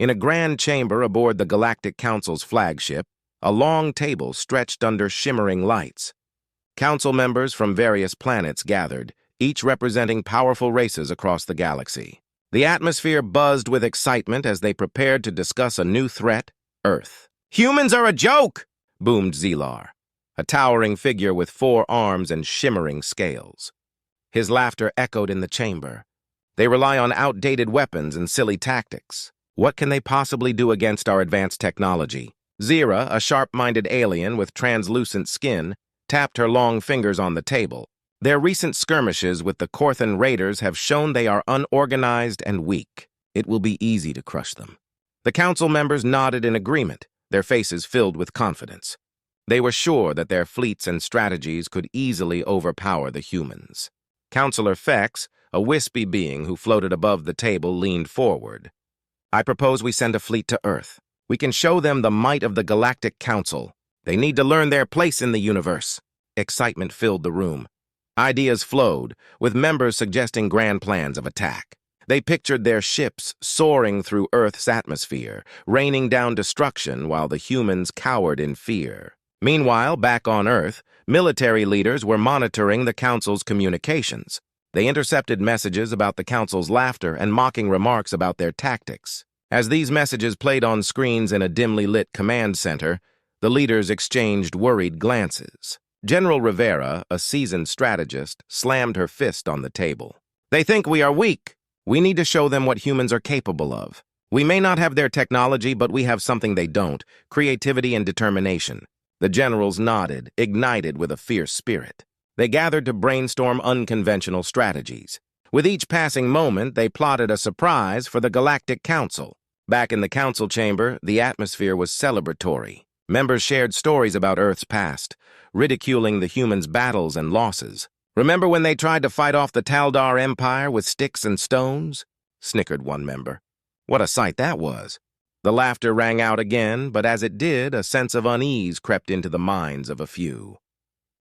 In a grand chamber aboard the Galactic Council's flagship, a long table stretched under shimmering lights. Council members from various planets gathered, each representing powerful races across the galaxy. The atmosphere buzzed with excitement as they prepared to discuss a new threat, Earth. "Humans are a joke!" boomed Zelar, a towering figure with 4 arms and shimmering scales. His laughter echoed in the chamber. "They rely on outdated weapons and silly tactics. What can they possibly do against our advanced technology?" Zira, a sharp-minded alien with translucent skin, tapped her long fingers on the table. "Their recent skirmishes with the Korthan raiders have shown they are unorganized and weak. It will be easy to crush them." The council members nodded in agreement, their faces filled with confidence. They were sure that their fleets and strategies could easily overpower the humans. Councillor Fex, a wispy being who floated above the table, leaned forward. "I propose we send a fleet to Earth. We can show them the might of the Galactic Council. They need to learn their place in the universe." Excitement filled the room. Ideas flowed, with members suggesting grand plans of attack. They pictured their ships soaring through Earth's atmosphere, raining down destruction while the humans cowered in fear. Meanwhile, back on Earth, military leaders were monitoring the Council's communications. They intercepted messages about the Council's laughter and mocking remarks about their tactics. As these messages played on screens in a dimly lit command center, the leaders exchanged worried glances. General Rivera, a seasoned strategist, slammed her fist on the table. "They think we are weak. We need to show them what humans are capable of. We may not have their technology, but we have something they don't: creativity and determination." The generals nodded, ignited with a fierce spirit. They gathered to brainstorm unconventional strategies. With each passing moment, they plotted a surprise for the Galactic Council. Back in the council chamber, the atmosphere was celebratory. Members shared stories about Earth's past, ridiculing the humans' battles and losses. "Remember when they tried to fight off the Taldar Empire with sticks and stones?" snickered one member. "What a sight that was." The laughter rang out again, but as it did, a sense of unease crept into the minds of a few.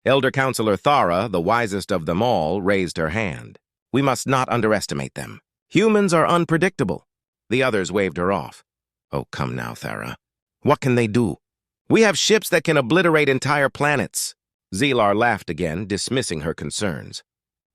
Elder Counselor Thara, the wisest of them all, raised her hand. "We must not underestimate them. Humans are unpredictable." The others waved her off. "Oh, come now, Thara. What can they do? We have ships that can obliterate entire planets." Zelar laughed again, dismissing her concerns.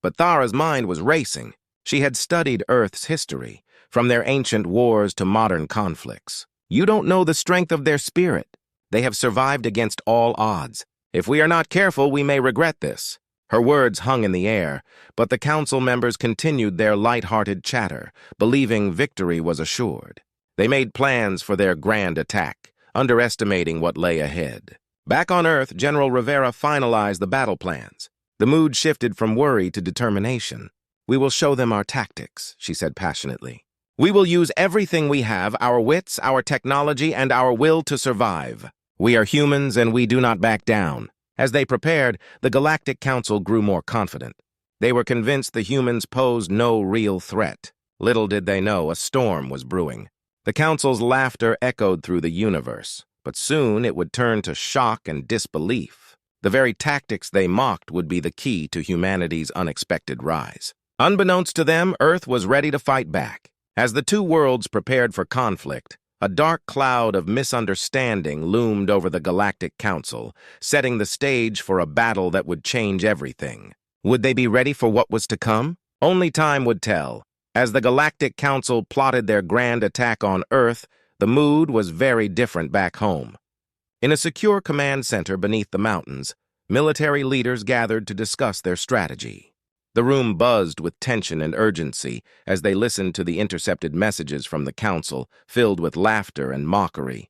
But Thara's mind was racing. She had studied Earth's history, from their ancient wars to modern conflicts. "You don't know the strength of their spirit. They have survived against all odds. If we are not careful, we may regret this." Her words hung in the air, but the council members continued their light-hearted chatter, believing victory was assured. They made plans for their grand attack, underestimating what lay ahead. Back on Earth, General Rivera finalized the battle plans. The mood shifted from worry to determination. "We will show them our tactics," she said passionately. "We will use everything we have, our wits, our technology, and our will to survive. We are humans and we do not back down." As they prepared, the Galactic Council grew more confident. They were convinced the humans posed no real threat. Little did they know a storm was brewing. The Council's laughter echoed through the universe, but soon it would turn to shock and disbelief. The very tactics they mocked would be the key to humanity's unexpected rise. Unbeknownst to them, Earth was ready to fight back. As the two worlds prepared for conflict, a dark cloud of misunderstanding loomed over the Galactic Council, setting the stage for a battle that would change everything. Would they be ready for what was to come? Only time would tell. As the Galactic Council plotted their grand attack on Earth, the mood was very different back home. In a secure command center beneath the mountains, military leaders gathered to discuss their strategy. The room buzzed with tension and urgency as they listened to the intercepted messages from the council, filled with laughter and mockery.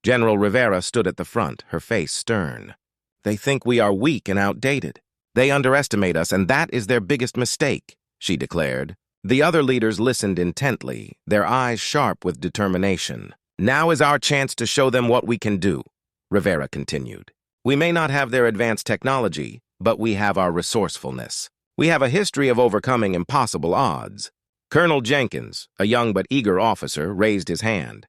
General Rivera stood at the front, her face stern. "They think we are weak and outdated. They underestimate us, and that is their biggest mistake," she declared. The other leaders listened intently, their eyes sharp with determination. "Now is our chance to show them what we can do," Rivera continued. "We may not have their advanced technology, but we have our resourcefulness. We have a history of overcoming impossible odds." Colonel Jenkins, a young but eager officer, raised his hand.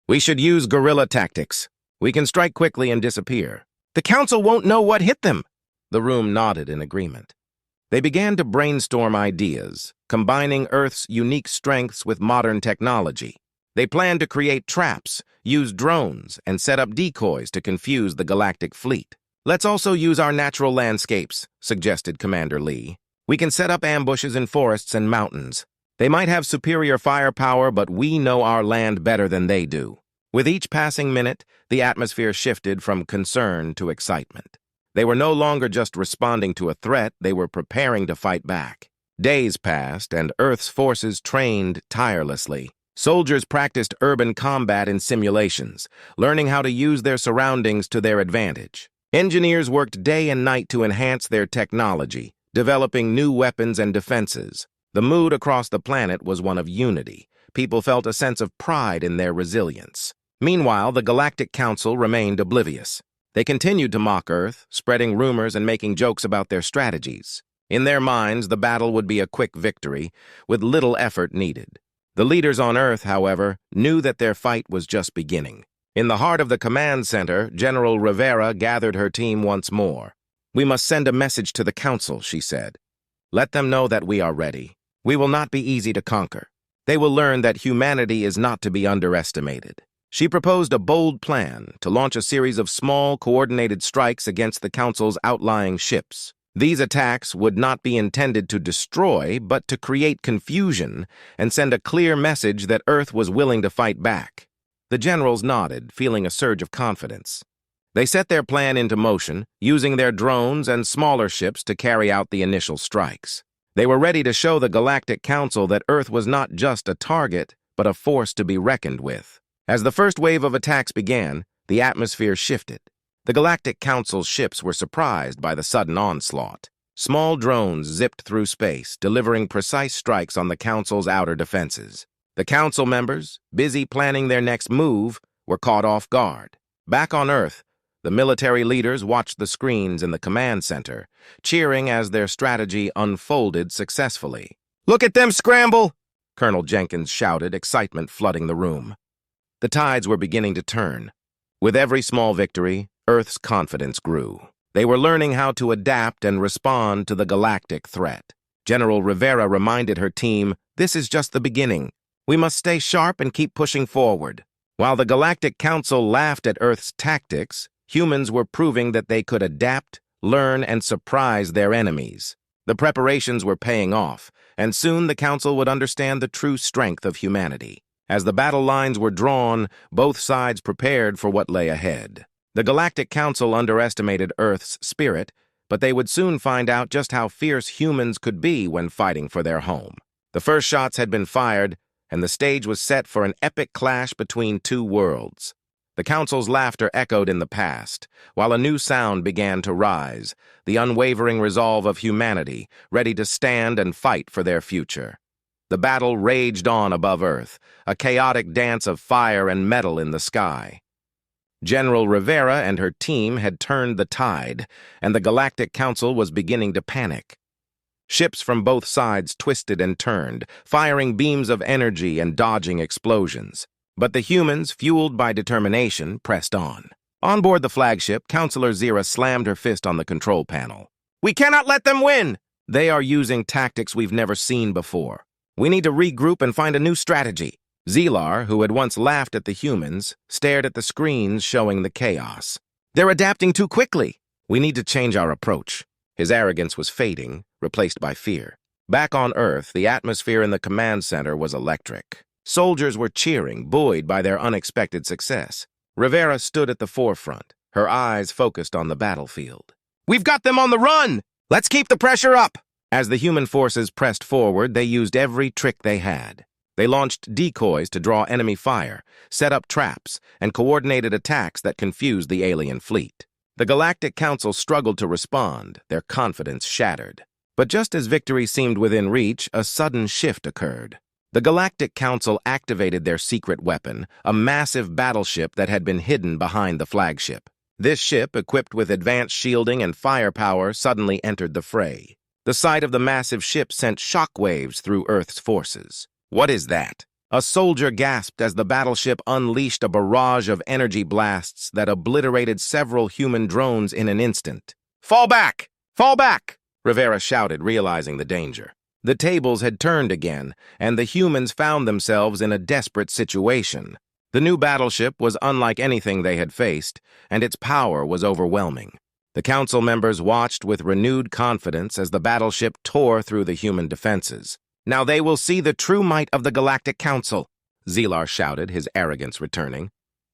"We should use guerrilla tactics. We can strike quickly and disappear." "The council won't know what hit them." The room nodded in agreement. They began to brainstorm ideas, combining Earth's unique strengths with modern technology. They planned to create traps, use drones, and set up decoys to confuse the galactic fleet. "Let's also use our natural landscapes," suggested Commander Lee. "We can set up ambushes in forests and mountains. They might have superior firepower, but we know our land better than they do." With each passing minute, the atmosphere shifted from concern to excitement. They were no longer just responding to a threat, they were preparing to fight back. Days passed, and Earth's forces trained tirelessly. Soldiers practiced urban combat in simulations, learning how to use their surroundings to their advantage. Engineers worked day and night to enhance their technology, developing new weapons and defenses. The mood across the planet was one of unity. People felt a sense of pride in their resilience. Meanwhile, the Galactic Council remained oblivious. They continued to mock Earth, spreading rumors and making jokes about their strategies. In their minds, the battle would be a quick victory, with little effort needed. The leaders on Earth, however, knew that their fight was just beginning. In the heart of the command center, General Rivera gathered her team once more. "We must send a message to the Council," she said. "Let them know that we are ready. We will not be easy to conquer. They will learn that humanity is not to be underestimated." She proposed a bold plan to launch a series of small, coordinated strikes against the Council's outlying ships. These attacks would not be intended to destroy, but to create confusion and send a clear message that Earth was willing to fight back. The generals nodded, feeling a surge of confidence. They set their plan into motion, using their drones and smaller ships to carry out the initial strikes. They were ready to show the Galactic Council that Earth was not just a target, but a force to be reckoned with. As the first wave of attacks began, the atmosphere shifted. The Galactic Council's ships were surprised by the sudden onslaught. Small drones zipped through space, delivering precise strikes on the Council's outer defenses. The Council members, busy planning their next move, were caught off guard. Back on Earth, the military leaders watched the screens in the command center, cheering as their strategy unfolded successfully. "Look at them scramble!" Colonel Jenkins shouted, excitement flooding the room. The tides were beginning to turn. With every small victory, Earth's confidence grew. They were learning how to adapt and respond to the galactic threat. General Rivera reminded her team, "This is just the beginning. We must stay sharp and keep pushing forward." While the Galactic Council laughed at Earth's tactics, humans were proving that they could adapt, learn, and surprise their enemies. The preparations were paying off, and soon the Council would understand the true strength of humanity. As the battle lines were drawn, both sides prepared for what lay ahead. The Galactic Council underestimated Earth's spirit, but they would soon find out just how fierce humans could be when fighting for their home. The first shots had been fired, and the stage was set for an epic clash between two worlds. The Council's laughter echoed in the past, while a new sound began to rise, the unwavering resolve of humanity, ready to stand and fight for their future. The battle raged on above Earth, a chaotic dance of fire and metal in the sky. General Rivera and her team had turned the tide, and the Galactic Council was beginning to panic. Ships from both sides twisted and turned, firing beams of energy and dodging explosions. But the humans, fueled by determination, pressed on. On board the flagship, Counselor Zira slammed her fist on the control panel. "We cannot let them win! They are using tactics we've never seen before. We need to regroup and find a new strategy." Zelar, who had once laughed at the humans, stared at the screens showing the chaos. "They're adapting too quickly. We need to change our approach." His arrogance was fading, replaced by fear. Back on Earth, the atmosphere in the command center was electric. Soldiers were cheering, buoyed by their unexpected success. Rivera stood at the forefront, her eyes focused on the battlefield. "We've got them on the run! Let's keep the pressure up!" As the human forces pressed forward, they used every trick they had. They launched decoys to draw enemy fire, set up traps, and coordinated attacks that confused the alien fleet. The Galactic Council struggled to respond, their confidence shattered. But just as victory seemed within reach, a sudden shift occurred. The Galactic Council activated their secret weapon, a massive battleship that had been hidden behind the flagship. This ship, equipped with advanced shielding and firepower, suddenly entered the fray. The sight of the massive ship sent shockwaves through Earth's forces. "What is that?" A soldier gasped as the battleship unleashed a barrage of energy blasts that obliterated several human drones in an instant. "Fall back! Fall back!" Rivera shouted, realizing the danger. The tables had turned again, and the humans found themselves in a desperate situation. The new battleship was unlike anything they had faced, and its power was overwhelming. The council members watched with renewed confidence as the battleship tore through the human defenses. "Now they will see the true might of the Galactic Council," Zelar shouted, his arrogance returning.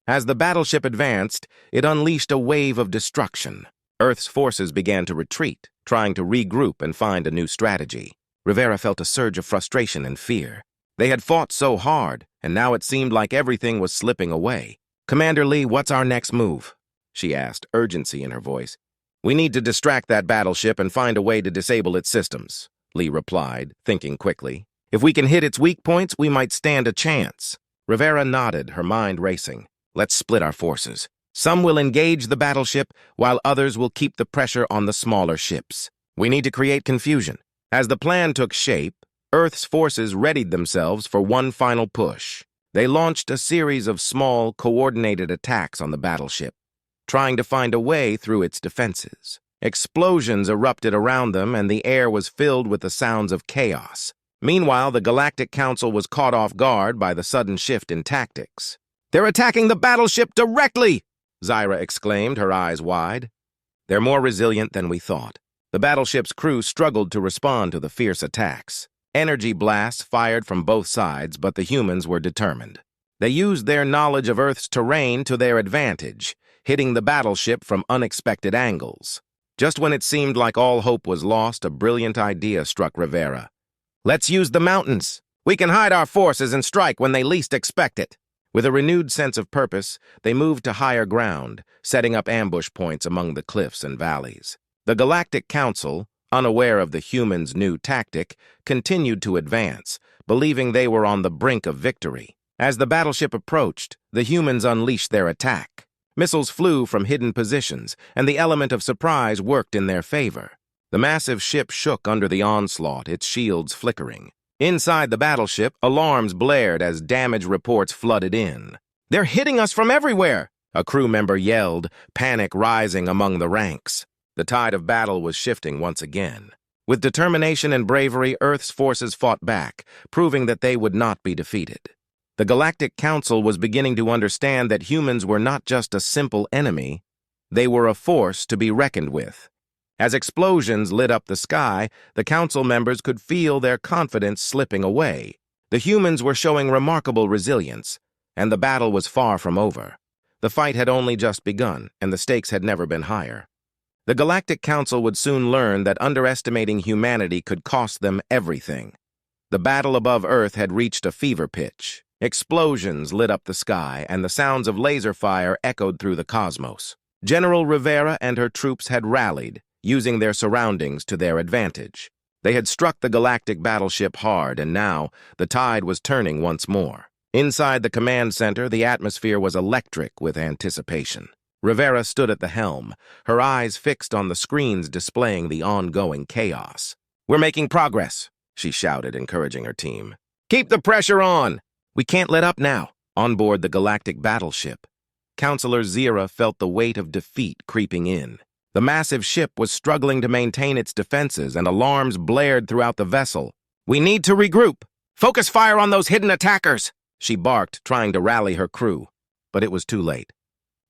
As the battleship advanced, it unleashed a wave of destruction. Earth's forces began to retreat, trying to regroup and find a new strategy. Rivera felt a surge of frustration and fear. They had fought so hard, and now it seemed like everything was slipping away. "Commander Lee, what's our next move?" she asked, urgency in her voice. "We need to distract that battleship and find a way to disable its systems," Lee replied, thinking quickly. "If we can hit its weak points, we might stand a chance." Rivera nodded, her mind racing. "Let's split our forces. Some will engage the battleship, while others will keep the pressure on the smaller ships. We need to create confusion." As the plan took shape, Earth's forces readied themselves for one final push. They launched a series of small, coordinated attacks on the battleship, trying to find a way through its defenses. Explosions erupted around them, and the air was filled with the sounds of chaos. Meanwhile, the Galactic Council was caught off guard by the sudden shift in tactics. "They're attacking the battleship directly!" Zyra exclaimed, her eyes wide. "They're more resilient than we thought." The battleship's crew struggled to respond to the fierce attacks. Energy blasts fired from both sides, but the humans were determined. They used their knowledge of Earth's terrain to their advantage, hitting the battleship from unexpected angles. Just when it seemed like all hope was lost, a brilliant idea struck Rivera. "Let's use the mountains. We can hide our forces and strike when they least expect it." With a renewed sense of purpose, they moved to higher ground, setting up ambush points among the cliffs and valleys. The Galactic Council, unaware of the humans' new tactic, continued to advance, believing they were on the brink of victory. As the battleship approached, the humans unleashed their attack. Missiles flew from hidden positions, and the element of surprise worked in their favor. The massive ship shook under the onslaught, its shields flickering. Inside the battleship, alarms blared as damage reports flooded in. "They're hitting us from everywhere!" a crew member yelled, panic rising among the ranks. The tide of battle was shifting once again. With determination and bravery, Earth's forces fought back, proving that they would not be defeated. The Galactic Council was beginning to understand that humans were not just a simple enemy, they were a force to be reckoned with. As explosions lit up the sky, the council members could feel their confidence slipping away. The humans were showing remarkable resilience, and the battle was far from over. The fight had only just begun, and the stakes had never been higher. The Galactic Council would soon learn that underestimating humanity could cost them everything. The battle above Earth had reached a fever pitch. Explosions lit up the sky, and the sounds of laser fire echoed through the cosmos. General Rivera and her troops had rallied, using their surroundings to their advantage. They had struck the galactic battleship hard, and now the tide was turning once more. Inside the command center, the atmosphere was electric with anticipation. Rivera stood at the helm, her eyes fixed on the screens displaying the ongoing chaos. "We're making progress," she shouted, encouraging her team. "Keep the pressure on! We can't let up now." On board the galactic battleship, Counselor Zira felt the weight of defeat creeping in. The massive ship was struggling to maintain its defenses, and alarms blared throughout the vessel. "We need to regroup! Focus fire on those hidden attackers!" she barked, trying to rally her crew. But it was too late.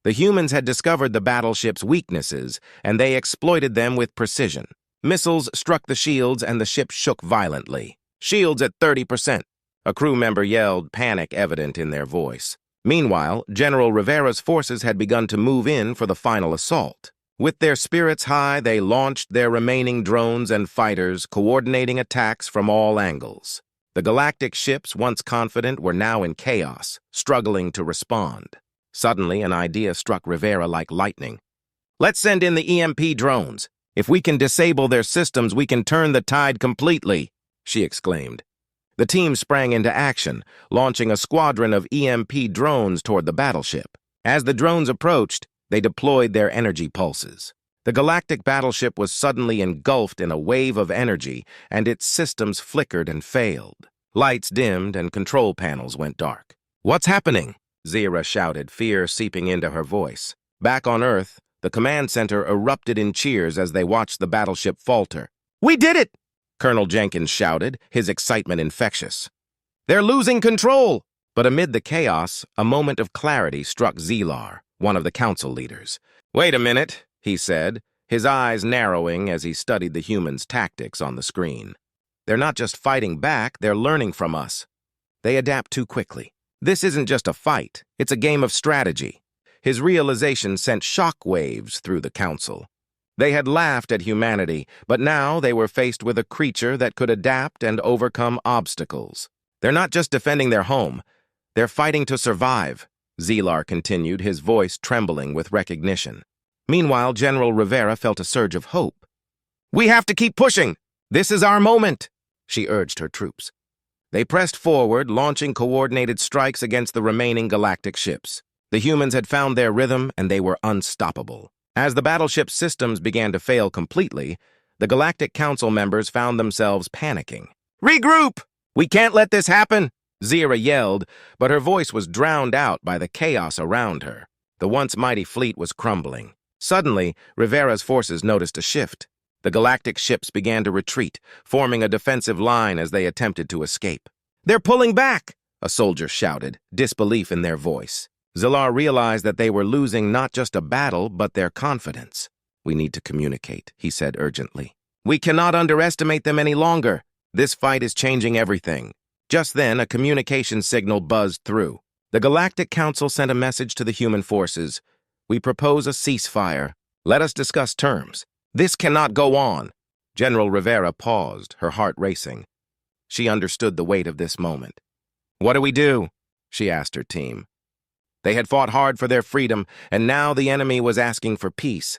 The humans had discovered the battleship's weaknesses, and they exploited them with precision. Missiles struck the shields, and the ship shook violently. "Shields at 30%, a crew member yelled, panic evident in their voice. Meanwhile, General Rivera's forces had begun to move in for the final assault. With their spirits high, they launched their remaining drones and fighters, coordinating attacks from all angles. The galactic ships, once confident, were now in chaos, struggling to respond. Suddenly, an idea struck Rivera like lightning. "Let's send in the EMP drones. If we can disable their systems, we can turn the tide completely," she exclaimed. The team sprang into action, launching a squadron of EMP drones toward the battleship. As the drones approached, they deployed their energy pulses. The galactic battleship was suddenly engulfed in a wave of energy, and its systems flickered and failed. Lights dimmed and control panels went dark. "What's happening?" Zira shouted, fear seeping into her voice. Back on Earth, the command center erupted in cheers as they watched the battleship falter. "We did it! Colonel Jenkins shouted, his excitement infectious. "They're losing control!" But amid the chaos, a moment of clarity struck Zelar, one of the council leaders. "Wait a minute," he said, his eyes narrowing as he studied the humans' tactics on the screen. "They're not just fighting back, they're learning from us. They adapt too quickly. This isn't just a fight, it's a game of strategy." His realization sent shock waves through the council. They had laughed at humanity, but now they were faced with a creature that could adapt and overcome obstacles. "They're not just defending their home, they're fighting to survive," Zelar continued, his voice trembling with recognition. Meanwhile, General Rivera felt a surge of hope. "We have to keep pushing! This is our moment!" she urged her troops. They pressed forward, launching coordinated strikes against the remaining galactic ships. The humans had found their rhythm, and they were unstoppable. As the battleship systems began to fail completely, the Galactic Council members found themselves panicking. "Regroup! We can't let this happen!" Zira yelled, but her voice was drowned out by the chaos around her. The once mighty fleet was crumbling. Suddenly, Rivera's forces noticed a shift. The galactic ships began to retreat, forming a defensive line as they attempted to escape. "They're pulling back!" a soldier shouted, disbelief in their voice. Zelar realized that they were losing not just a battle, but their confidence. "We need to communicate," he said urgently. "We cannot underestimate them any longer. This fight is changing everything." Just then, a communication signal buzzed through. The Galactic Council sent a message to the human forces. "We propose a ceasefire. Let us discuss terms. This cannot go on." General Rivera paused, her heart racing. She understood the weight of this moment. "What do we do?" she asked her team. They had fought hard for their freedom, and now the enemy was asking for peace.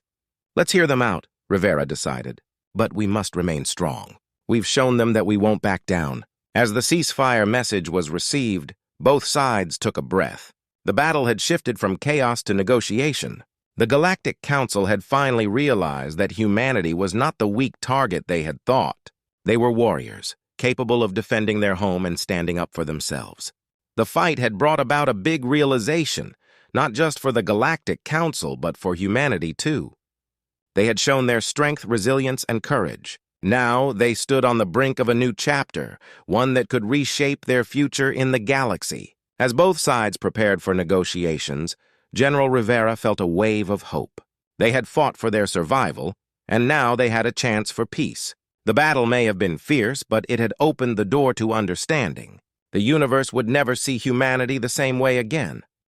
"Let's hear them out," Rivera decided. "But we must remain strong. We've shown them that we won't back down." As the ceasefire message was received, both sides took a breath. The battle had shifted from chaos to negotiation. The Galactic Council had finally realized that humanity was not the weak target they had thought. They were warriors, capable of defending their home and standing up for themselves. The fight had brought about a big realization, not just for the Galactic Council, but for humanity too. They had shown their strength, resilience, and courage. Now they stood on the brink of a new chapter, one that could reshape their future in the galaxy. As both sides prepared for negotiations, General Rivera felt a wave of hope. They had fought for their survival, and now they had a chance for peace. The battle may have been fierce, but it had opened the door to understanding. The universe would never see humanity the same way again.